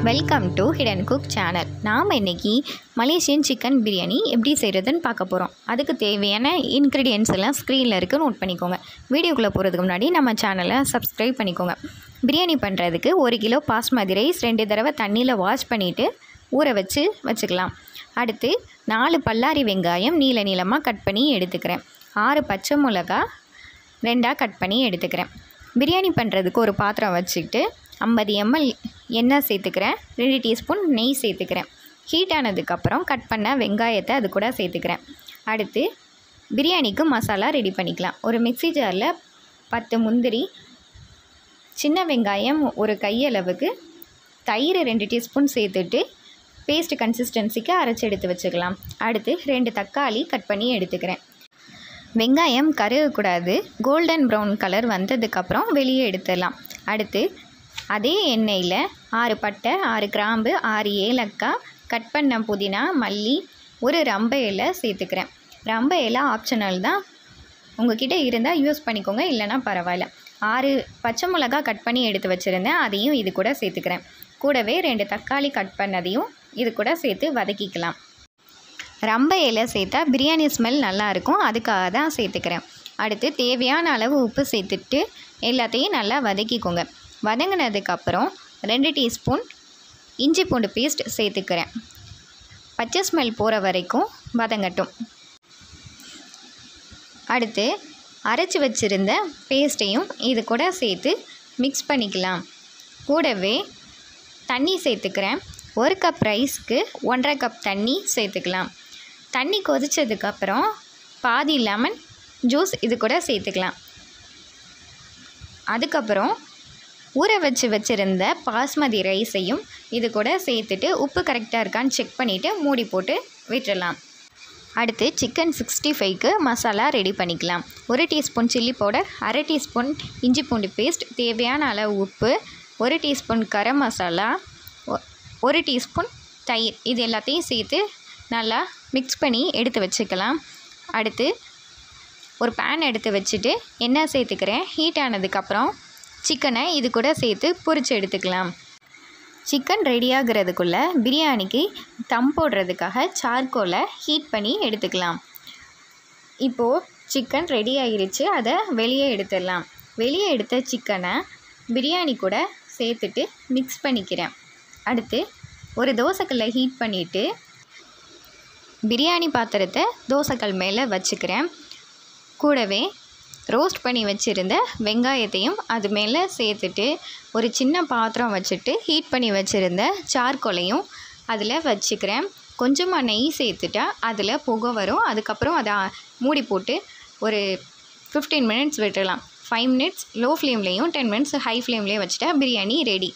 Welcome to hidden cook channel. நாம் இன்றைக்கி Malaysian chicken biryani எப்படி செய்கிறதுன்னு பார்க்க போகிறோம். அதுக்கு தேவையான இன்க்ரீடியன்ட்ஸ் எல்லாம் ஸ்க்ரீனில் இருக்குது, நோட் பண்ணிக்கோங்க. வீடியோக்குள்ளே போகிறதுக்கு முன்னாடி நம்ம சேனலை சப்ஸ்கிரைப் பண்ணிக்கோங்க. பிரியாணி பண்ணுறதுக்கு 1 கிலோ பாஸ்மதி ரைஸ் 2 தடவை தண்ணியில் வாஷ் பண்ணிவிட்டு ஊற வச்சுக்கலாம். அடுத்து 4 பல்லாரி வெங்காயம் நீள நீளமாக கட் பண்ணி எடுத்துக்கிறேன். 6 பச்சை மிளகா 2ஆக கட் பண்ணி எடுத்துக்கிறேன். பிரியாணி பண்ணுறதுக்கு ஒரு பாத்திரம் வச்சுக்கிட்டு 50 ml எண்ணெய் சேர்த்துக்கிறேன். 2 டீஸ்பூன் நெய் சேர்த்துக்கிறேன். ஹீட் ஆனதுக்கப்புறம் கட் பண்ண வெங்காயத்தை அது கூட சேர்த்துக்கிறேன். அடுத்து பிரியாணிக்கு மசாலா ரெடி பண்ணிக்கலாம். ஒரு மிக்ஸி ஜாரில் 10 முந்திரி, சின்ன வெங்காயம் ஒரு கையளவுக்கு, தயிர் 2 டீஸ்பூன் சேர்த்துட்டு பேஸ்ட் கன்சிஸ்டன்சிக்கு அரைச்சி எடுத்து வச்சுக்கலாம். அடுத்து 2 தக்காளி கட் பண்ணி எடுத்துக்கிறேன். வெங்காயம் கருகக்கூடாது, கோல்டன் ப்ரௌன் கலர் வந்ததுக்கப்புறம் வெளியே எடுத்துடலாம். அடுத்து அதே எண்ணெயில் 6 பட்டை, 6 கிராம்பு, 6 ஏலக்காய், கட் பண்ண புதினா, மல்லி, ஒரு ரம்ப இலை சேர்த்துக்கிறேன். ரம்ப இலை ஆப்ஷனல் தான், உங்கள்கிட்ட இருந்தால் யூஸ் பண்ணிக்கோங்க, இல்லைனா பரவாயில்ல. 6 பச்சை மிளகா கட் பண்ணி எடுத்து வச்சுருந்தேன், அதையும் இது கூட சேர்த்துக்கிறேன். கூடவே 2 தக்காளி கட் பண்ணதையும் இது கூட சேர்த்து வதக்கிக்கலாம். ரம்ப இலை சேர்த்தா பிரியாணி ஸ்மெல் நல்லாயிருக்கும், அதுக்காக தான் சேர்த்துக்கிறேன். அடுத்து தேவையான அளவு உப்பு சேர்த்துட்டு எல்லாத்தையும் நல்லா வதக்கிக்கோங்க. வதங்கினதுக்கப்புறம் 2 டீஸ்பூன் இஞ்சி பூண்டு பேஸ்ட் சேர்த்துக்கிறேன். பச்சை ஸ்மெல் போகிற வரைக்கும் வதங்கட்டும். அடுத்து அரைச்சி வச்சுருந்த பேஸ்ட்டையும் இது கூட சேர்த்து மிக்ஸ் பண்ணிக்கலாம். கூடவே தண்ணி சேர்த்துக்கிறேன். 1 கப் ரைஸ்க்கு 1.5 கப் தண்ணி சேர்த்துக்கலாம். தண்ணி கொதித்ததுக்கப்புறம் பாதி லெமன் ஜூஸ் இது கூட சேர்த்துக்கலாம். அதுக்கப்புறம் ஊற வச்சுருந்த பாஸ்மதி ரைஸையும் இது கூட சேர்த்துட்டு உப்பு கரெக்டாக இருக்கான்னு செக் பண்ணிவிட்டு மூடி போட்டு விட்டுடலாம். அடுத்து சிக்கன் 65க்கு மசாலா ரெடி பண்ணிக்கலாம். 1 டீஸ்பூன் சில்லி பவுடர், 1/2 டீஸ்பூன் இஞ்சி பூண்டு பேஸ்ட், தேவையான அளவு உப்பு, 1 டீஸ்பூன் கரம் மசாலா, 1 டீஸ்பூன் தயிர், இது எல்லாத்தையும் சேர்த்து நல்லா மிக்ஸ் பண்ணி எடுத்து வச்சுக்கலாம். அடுத்து ஒரு பேன் எடுத்து வச்சுட்டு எண்ணெய் சேர்த்துக்கிறேன். ஹீட் ஆனதுக்கப்புறம் சிக்கனை இது கூட சேர்த்து பொரிச்சு எடுத்துக்கலாம். சிக்கன் ரெடி ஆகிறதுக்குள்ளே பிரியாணிக்கு தம் போடுறதுக்காக சார்கோலை ஹீட் பண்ணி எடுத்துக்கலாம். இப்போது சிக்கன் ரெடி ஆகிருச்சு, அதை வெளியே எடுத்துடலாம். வெளியே எடுத்த சிக்கனை பிரியாணி கூட சேர்த்துட்டு மிக்ஸ் பண்ணிக்கிறேன். அடுத்து ஒரு தோசைக்கல்லை ஹீட் பண்ணிவிட்டு பிரியாணி பாத்திரத்தை தோசைக்கல் மேலே வச்சுக்கிறேன். கூடவே ரோஸ்ட் பண்ணி வச்சுருந்த வெங்காயத்தையும் அது மேலே சேர்த்துட்டு ஒரு சின்ன பாத்திரம் வச்சுட்டு ஹீட் பண்ணி வச்சுருந்த சார்கோலையும் அதில் வச்சுக்கிறேன். கொஞ்சமாக நெய் சேர்த்துட்டா அதில் புகை வரும். அதுக்கப்புறம் அதை மூடி போட்டு ஒரு 15 மினிட்ஸ் விட்டுடலாம். 5 மினிட்ஸ் லோ ஃப்ளேம்லேயும் 10 மினிட்ஸ் ஹை ஃப்ளேம்லேயும் வச்சுட்டா பிரியாணி ரெடி.